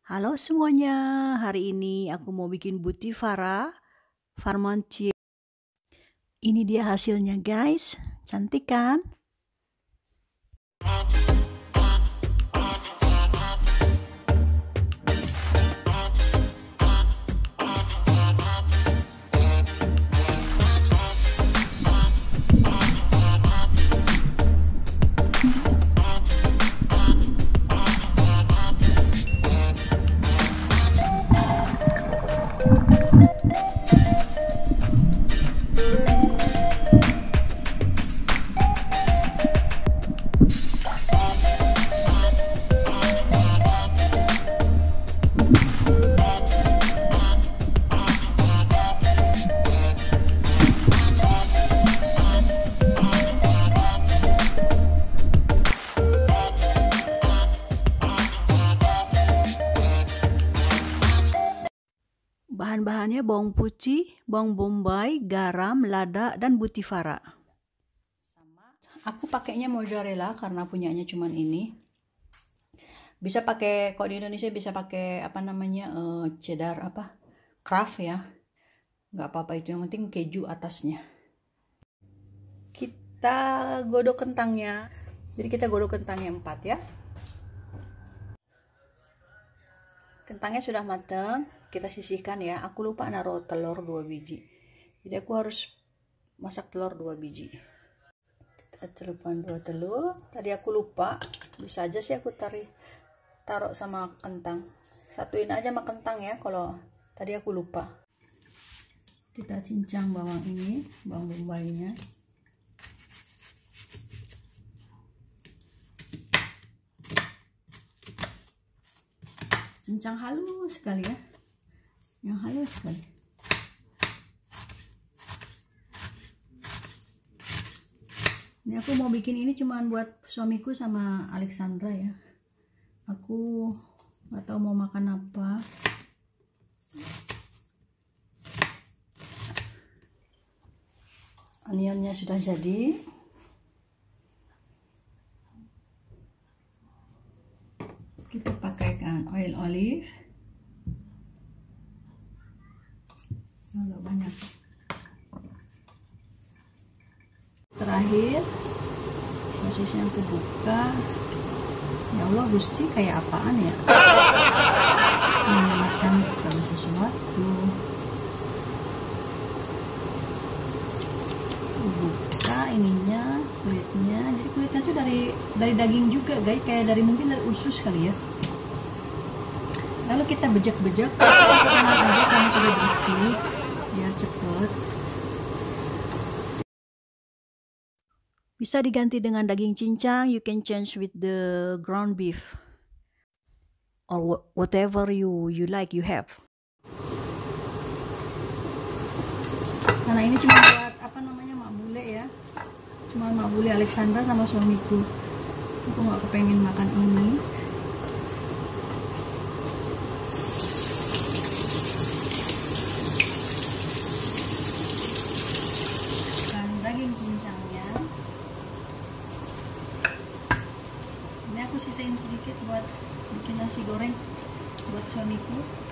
Halo semuanya, hari ini aku mau bikin Butifarra Farmantie. Ini dia hasilnya guys, cantik kan? Bahan-bahannya bawang putih, bawang bombay, garam, lada, dan Butifarra. Aku pakainya mozzarella karena punyanya cuman ini. Bisa pakai, kalau di Indonesia bisa pakai apa namanya cheddar Kraft ya. Nggak apa-apa itu, yang penting keju atasnya. Kita godok kentangnya. Jadi kita godok kentangnya 4 ya. Kentangnya sudah matang, kita sisihkan ya. Aku lupa naruh telur 2 biji. Jadi aku harus masak telur 2 biji. Kita celupkan 2 telur. Tadi aku lupa, bisa aja sih aku taruh sama kentang. Satuin aja sama kentang ya kalau tadi aku lupa. Kita cincang bawang ini, bawang bombaynya. Cincang halus sekali ya, yang halus sekali. Ini aku mau bikin ini cuman buat suamiku sama Alexandra ya. Aku nggak tahu mau makan apa. Onionnya sudah jadi. Kita pakaikan oil olive agak banyak. Terakhir sosisnya aku buka. Ya Allah Gusti, kayak apaan ya, mengingatkan segala sesuatu. Buka ininya, kulitnya. Jadi kulitnya tuh dari daging juga guys, kayak mungkin dari usus kali ya. Lalu kita bejek-bejek, kita angkat aja karena sudah bersih biar cepet. Bisa diganti dengan daging cincang, you can change with the ground beef or whatever you like, you have. Karena ini cuma buat apa namanya mak bule ya, cuma mak bule Alexandra sama suamiku. Aku nggak kepengen makan ini. Dan daging cincangnya ini aku sisain sedikit buat bikin nasi goreng buat suamiku.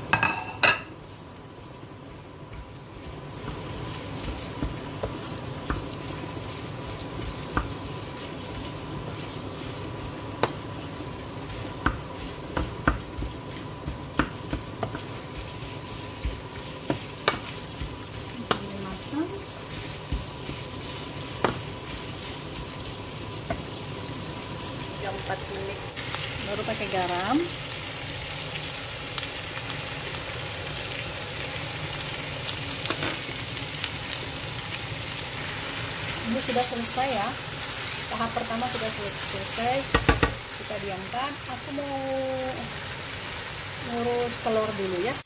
Jam 4 menit baru pakai garam. Ini sudah selesai ya, tahap pertama sudah selesai. Kita diamkan. Aku mau ngurus telur dulu ya.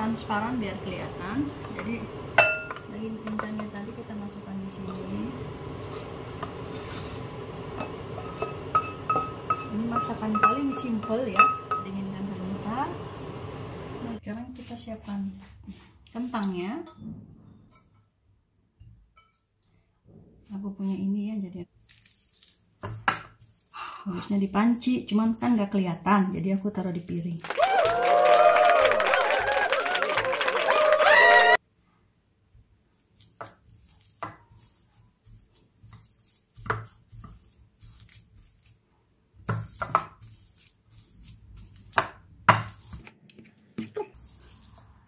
transparan biar kelihatan. Jadi daging cincangnya tadi kita masukkan di sini. Ini masakan paling simple ya, dinginkan sebentar. Nah, sekarang kita siapkan kentangnya. Aku punya ini ya, jadi harusnya di panci, cuman kan nggak kelihatan, jadi aku taruh di piring.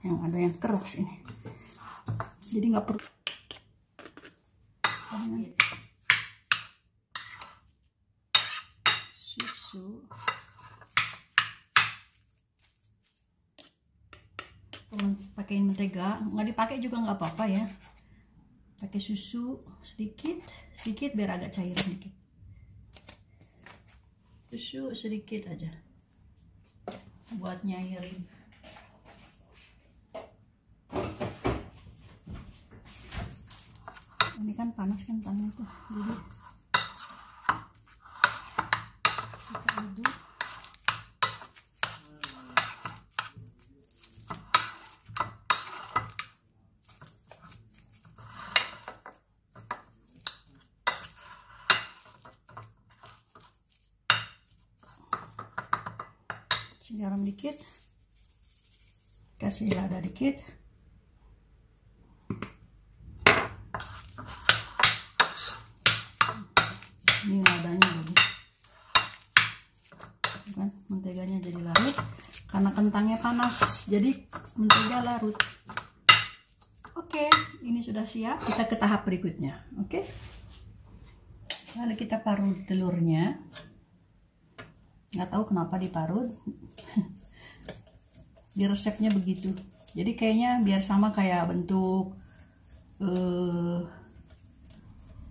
Yang ada yang keras ini, jadi nggak perlu. Susu, pakai mentega, nggak dipakai juga nggak apa-apa ya. Pakai susu sedikit biar agak cair sedikit. Susu sedikit aja buat nyairin. Ini kan panas kentangnya tuh, jadi kita aduk. Garam dikit, kasih lada dikit. Ini ladanya jadi kan, menteganya jadi larut karena kentangnya panas, jadi mentega larut. Oke, ini sudah siap, kita ke tahap berikutnya. Oke, lalu kita parut telurnya. Nggak tahu kenapa diparut. Di resepnya begitu, jadi kayaknya biar sama kayak bentuk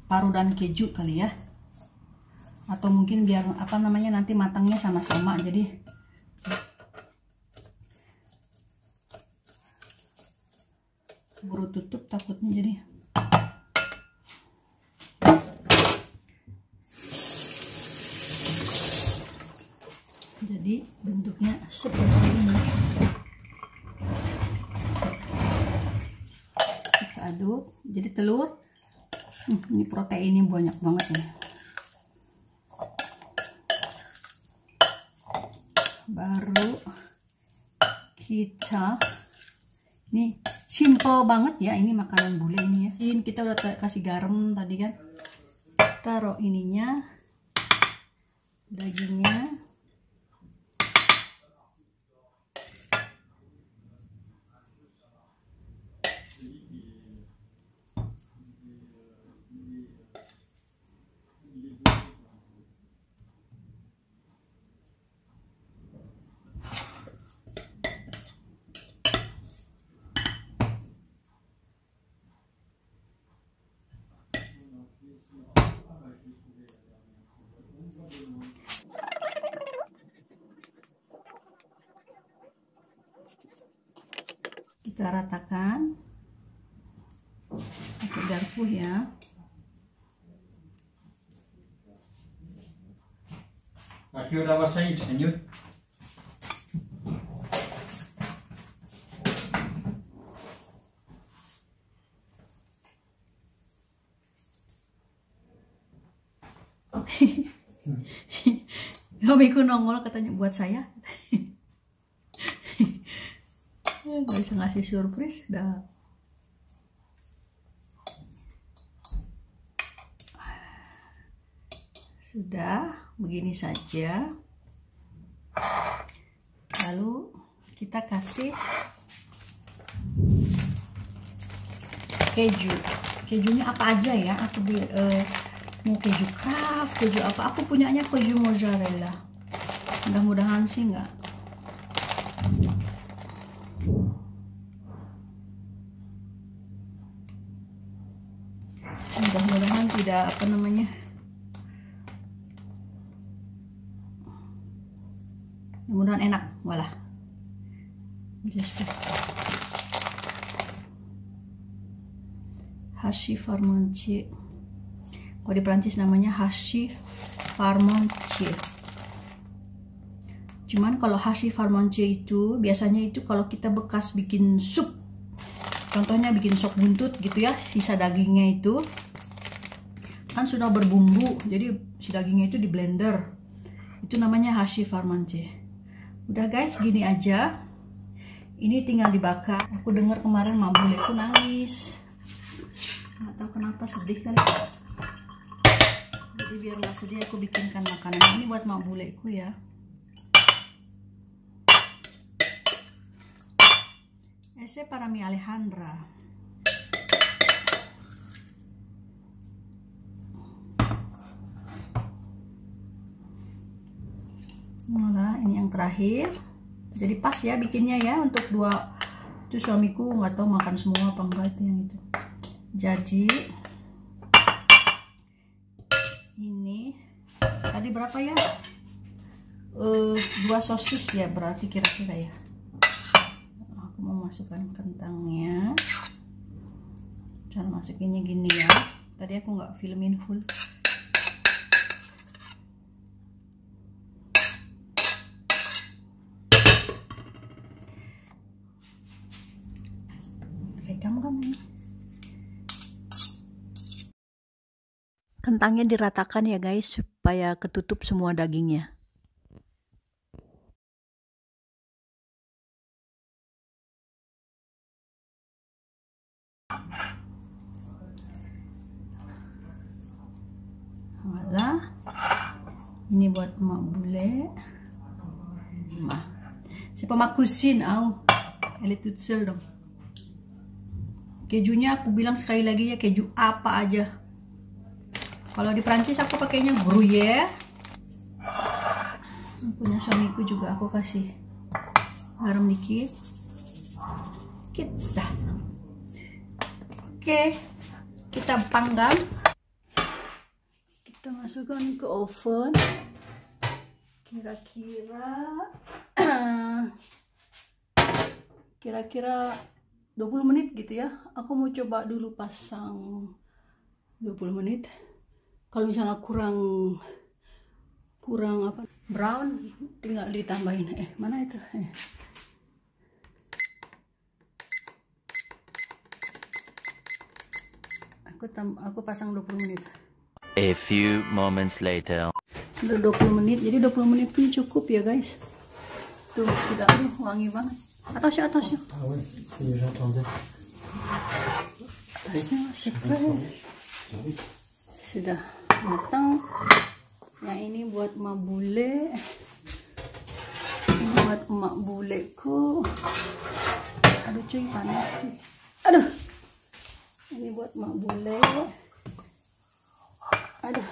parutan keju kali ya, atau mungkin biar apa namanya nanti matangnya sama-sama. Jadi buru tutup takutnya jadi bentuknya seperti ini. Kita aduk, jadi telur ini proteinnya banyak banget ya. Baru kita, ini simple banget ya, ini makanan bule ini ya. Kita udah kasih garam tadi kan, taruh ininya, dagingnya. Kita ratakan pakai garpu ya. ¿A qué hora vas a ir, señor? Hobiku nongol katanya buat saya. Gak bisa ngasih surprise dah. Sudah begini saja. Lalu kita kasih keju. Kejunya apa aja ya? Aku mau keju Kraft, keju apa? Aku punyanya keju mozzarella. Mudah-mudahan sih enggak. Mudah-mudahan tidak apa namanya. Mudah-mudahan enak, walah. Just Hachis Parmentier. Kalau di Prancis namanya Hachis Parmentier. Cuman kalau Hachis Parmentier itu biasanya itu kalau kita bekas bikin sup, contohnya bikin sop buntut gitu ya, sisa dagingnya itu kan sudah berbumbu, jadi si dagingnya itu di blender, itu namanya Hachis Parmentier. Udah guys, gini aja. Ini tinggal dibakar. Aku dengar kemarin mabuleku nangis, nggak tahu kenapa, sedih kali. Jadi biar nggak sedih aku bikinkan makanan ini buat mabuleku ya. Ese para mi Alejandra. Nah, ini yang terakhir. Jadi pas ya bikinnya ya, untuk dua. Itu suamiku nggak tahu makan semua apa enggak itu yang itu. Jadi ini tadi berapa ya? 2 sosis ya berarti kira-kira ya. Aku mau masukkan kentangnya. Cara masukinnya gini ya. Tadi aku nggak filmin full. Rekam kan ini. Kentangnya diratakan ya guys, supaya ketutup semua dagingnya. Voilà. Ini buat emak bule. C'est pas ma cousine, elle est toute seule dong. Kejunya aku bilang sekali lagi ya, keju apa aja. Kalau di Prancis aku pakainya Gruyère. Punya suamiku juga aku kasih garam dikit. Kita. Oke, kita panggang. Kita masukkan ke oven. Kira-kira 20 menit gitu ya. Aku mau coba dulu pasang 20 menit. Kalau misalnya kurang apa brown, tinggal ditambahin. Mana itu? Aku pasang 20 menit. A few moments later. Sudah 20 menit. Jadi 20 menit pun cukup ya guys. Tuh, sudah wangi banget. Atasnya. Atasnya sudah matang. Yang ini buat emak bule. Ini buat emak buleku. Aduh cuy, panas cuy. Aduh. Ini buat emak bule. Aduh.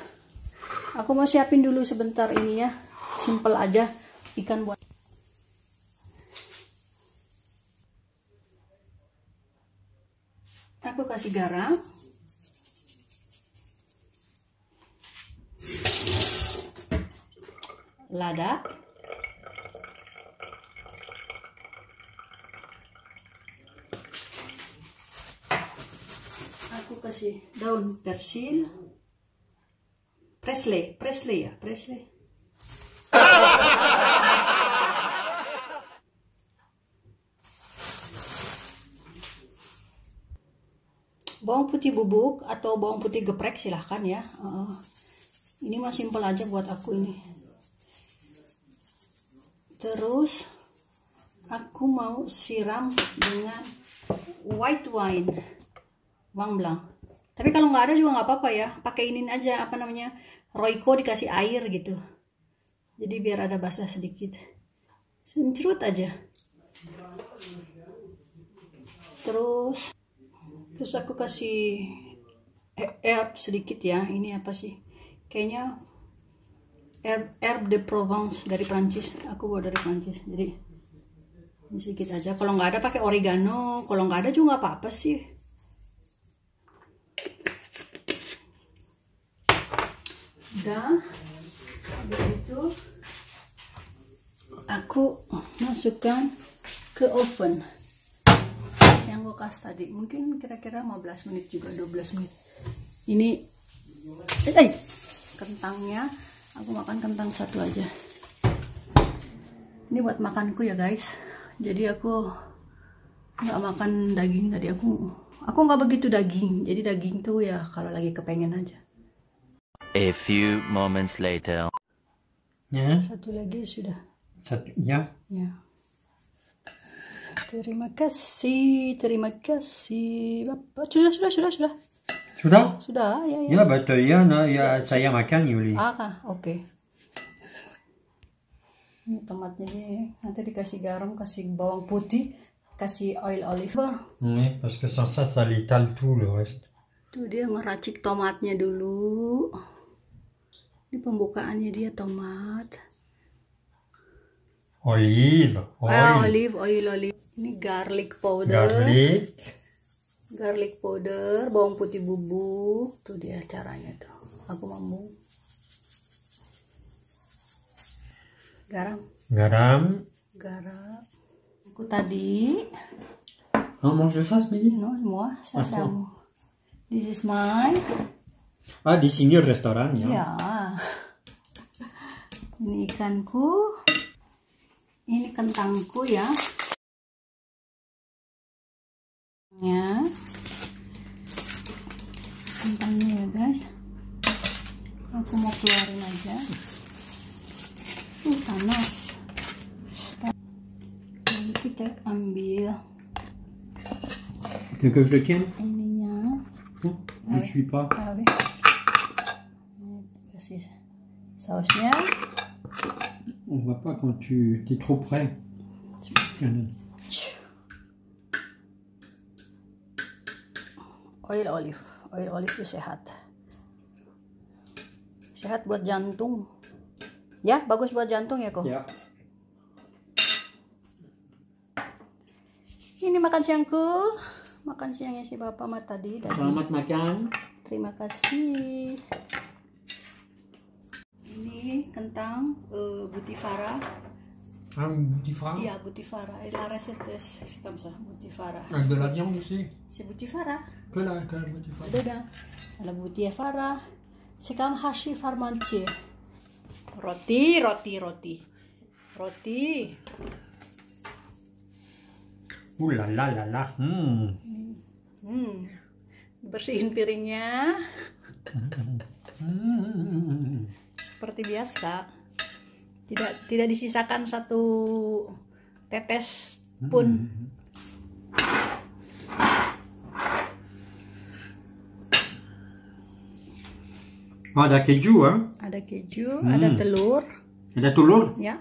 Aku mau siapin dulu sebentar ini ya. Simple aja. Ikan buat. Aku kasih garam. Lada. Aku kasih daun persil. Presley. Bawang putih bubuk atau bawang putih geprek silahkan ya. Ini mah simple aja buat aku ini. Terus aku mau siram dengan white wine, wang blanc. Tapi kalau nggak ada juga nggak apa-apa ya. Pakai ini aja, apa namanya, Royco dikasih air gitu. Jadi biar ada basah sedikit. Sencrut aja. Terus aku kasih herb sedikit ya. Ini apa sih? Kayaknya herb de Provence dari Prancis. Aku bawa dari Prancis. Jadi ini sedikit aja. Kalau nggak ada pakai oregano. Kalau nggak ada juga nggak apa-apa sih. Udah. Habis itu aku masukkan ke oven. Yang kulkas tadi, mungkin kira-kira 15 menit juga 12 menit. Ini kentangnya, aku makan kentang satu aja. Ini buat makanku ya guys. Jadi aku nggak makan daging tadi, aku nggak begitu daging. Jadi daging tuh ya kalau lagi kepengen aja. A few moments later. Ya. Satu lagi sudah. Satu, ya. Ya. Terima kasih Bapak. Sudah. Sudah? Ya. Ya, betul ya. Nah, ya saya makan Yuli. Oke. Ini tomatnya nih. Nanti dikasih garam, kasih bawang putih, kasih oil olive. Oui, parce que sans ça, ça l'étale tout le reste. Tuh dia ngeracik tomatnya dulu. Ini pembukaannya dia tomat. Olive. Oil. Ini garlic powder. Garlic powder, bawang putih bubuk. Tuh dia caranya tuh. Aku mampu. Garam. Aku tadi. On mange de ça ce midi? Non, moi, ça c'est à moi. This is mine. Ah, di sini restoran ya? Ya. Ini ikanku. Ini kentangku ya. Kentangnya ya guys. Aku mau keluarin aja. Panas. Lalu kita ambil Tu veux que je le tienne? ininya. Je ne suis pas. Kasih sausnya. On voit pas quand tu es trop près. Oil olive itu sehat buat jantung ya, bagus buat jantung ya kok. Ya. Ini makan siangnya si bapak mat tadi. Selamat makan. Terima kasih. Ini kentang Butifara. Butifara? Iya, Butifara. La recette c'est comme ça, Butifara. Avec de la viande aussi? C'est Butifara. Que la Butifara. Dedans. La Butifara. C'est comme hashi farmantier. Roti. Ouh là là. Bersihin piringnya. Seperti biasa. Tidak disisakan satu tetes pun. Oh, ada keju, hein? Ada keju, ada telur. Ada telur? Ya.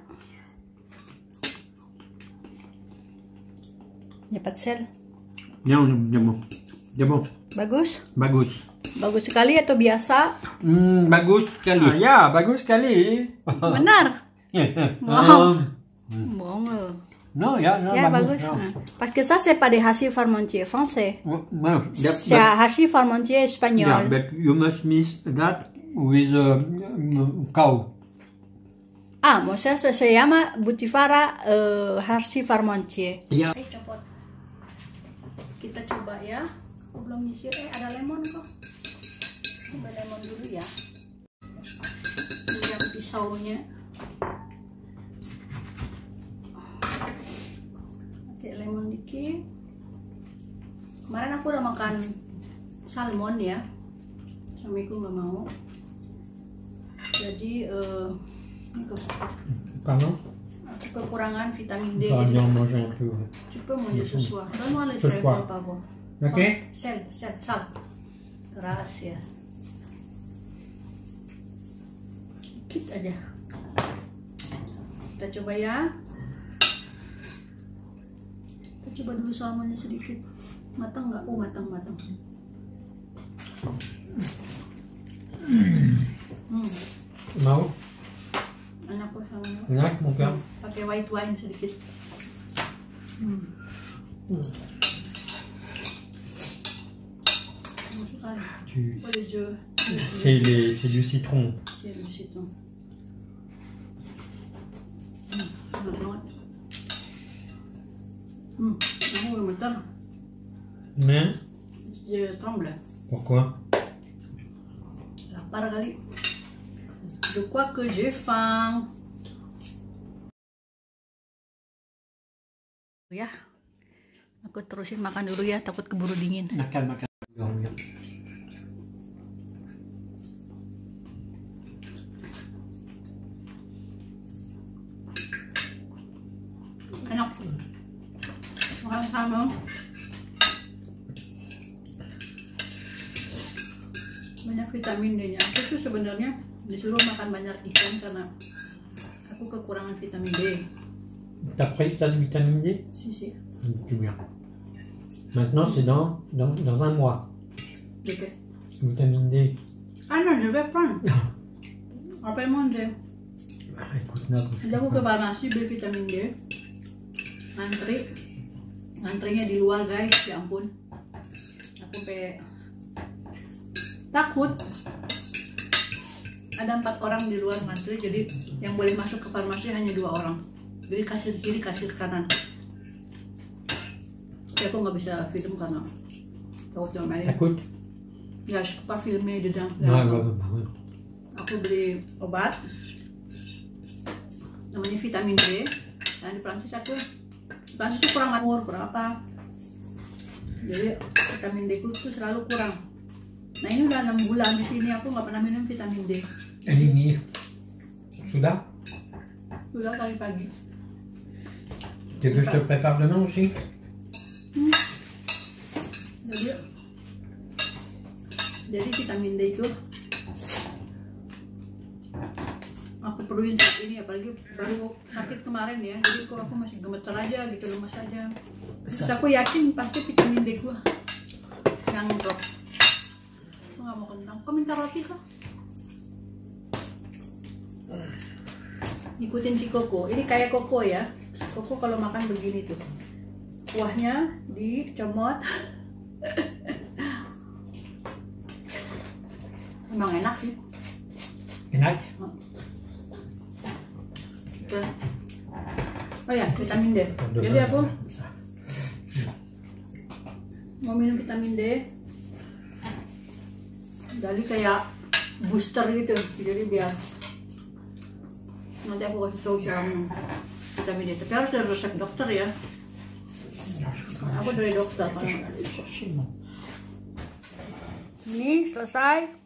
Dapat sel. Ya bon. Bagus? Bagus. Bagus sekali atau biasa? Bagus sekali. Ya, bagus sekali. Benar? Wow. Bohong loh. Non, non, Ya, bagus. Parce que ça, c'est pas des hachis parmentiers français. C'est hachis parmentiers espagnol. Yeah, but you must mix that with cow. Moi, ça se llama Butifara hachis parmentier. Ya. Kita coba ya. Aku belum nyisir. Ada lemon kok. Coba lemon dulu ya. Ini yang pisaunya. Pakai lemon dikit. Kemarin aku udah makan salmon ya. Suamiku nggak mau. Jadi ini kekurangan vitamin D. J'aurais bien manger un peu. Tu peux manger ce soir. Donne-moi le sel, por favor. Ok. Sel, sal. Gracias. Dikit aja. Kita coba ya. Kita coba dulu salmonnya sedikit. Matang nggak? Oh, matang. Mau? Enak kok salmonnya. Enak, mon cœur. Pakai white wine sedikit. C'est du citron. C'est du citron. Enak banget. Aku udah meter. Mais Je tremble. pourquoi? Lapar kali. Je crois que j'ai faim. Ya, aku terusin makan dulu ya, takut keburu dingin. Makan. Enak. Makan sama. Banyak vitamin D-nya. Aku tuh sebenarnya disuruh makan banyak ikan karena aku kekurangan vitamin D. T'as pris ta vitamine D? Si. C'est bien. Maintenant, c'est dans un mois. Gitu. Vitamine D. Ah non, je vais prendre. Apa yang mau deh? Écoute-moi. Jadi aku ke farmasi beli vitamin D. Antrinya di luar guys, ya ampun. Aku takut. Ada 4 orang di luar ngantri, jadi yang boleh masuk ke farmasi hanya 2 orang. Jadi kasir kiri, kasir kanan. Tapi aku nggak bisa film karena takut diomelin. Takut? Ya, je peux pas filmer dedans. Ouais. Aku beli obat namanya vitamin D. Nah di Prancis tuh kurang makmur, kurang apa, jadi vitamin D ku tuh selalu kurang. Nah ini udah 6 bulan di sini aku nggak pernah minum vitamin D. Ini sudah Kali pagi. Tu veux que je te prépare demain aussi? Jadi vitamin D itu aku perluin saat ini, apalagi baru sakit kemarin ya, jadi kok aku masih gemeter aja gitu, lemas aja. Terus aku yakin pasti vitamin D gua yang drop. Aku nggak mau kentang. Kok minta roti kok? Ikutin si Koko. Ini kayak Koko ya. Koko kalau makan begini tuh, kuahnya dicomot. Emang enak sih. Enak? Oh ya, vitamin D. Jadi aku mau minum vitamin D. Jadi kayak booster gitu. Jadi biar nanti aku kasih tahu cara minum vitamin D. Tapi harus dari resep dokter ya. Aku dari dokter. Ini selesai.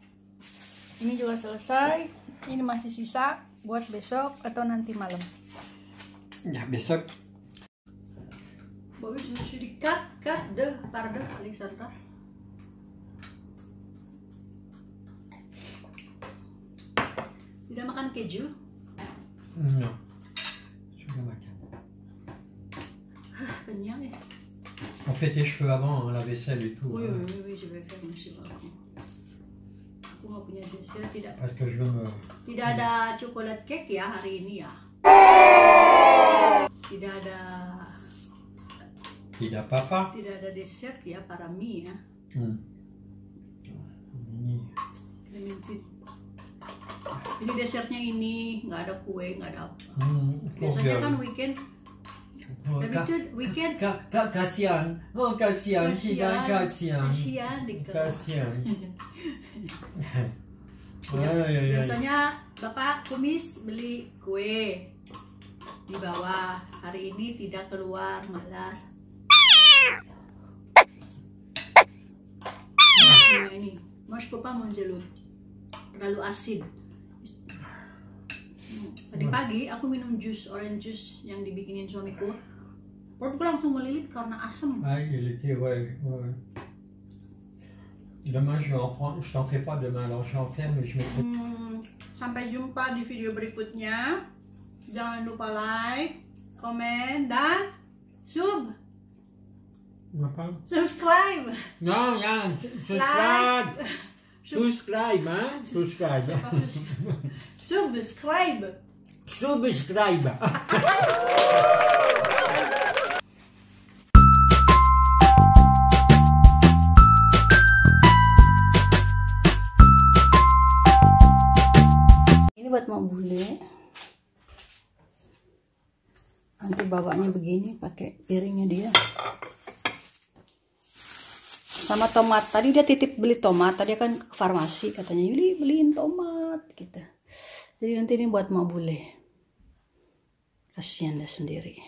Ini juga selesai. Ini masih sisa buat besok atau nanti malam. Ya, besok. Bobby sudah di-cut pardon Alexander. Tidak makan keju? Non. Je vais makan. Kenyang ya? On fait tes cheveux avant, la vaisselle et tout. Oui, je vais faire monsieur Baron. Aku nggak punya dessert, tidak. Parce que je veux me... Tidak ada coklat cake ya hari ini ya. Tidak ada. Tidak papa. Tidak ada dessert ya para mie ya. Ini dessertnya ini, nggak ada kue, nggak ada apa. Biasanya kan weekend. Tapi itu weekend. Kasihan. Oh, kasihan. Kasihan. Biasanya Bapak kumis beli kue di bawah. Hari ini tidak keluar, malas. Nah, ini, moi je peux pas manger l'eau, terlalu asin. Tadi pagi aku minum jus orange juice yang dibikinin suamiku. Perutku langsung melilit karena asam. Ah, il était, ouais. Demain, je t'en fais pas demain, alors je vais en faire, mais je mettrai... Sampai jumpa di video berikutnya. Jangan lupa like, komen, dan subscribe. Non, Yann, subscribe. Subscribe, hein? Subscribe. Subscribe. Ini buat mau bule. Nanti bawanya begini pakai piringnya dia. sama tomat. Tadi dia titip beli tomat, tadi kan ke farmasi katanya, Yuli beliin tomat gitu. Jadi nanti ini buat mak bule. Kasihan dia sendiri.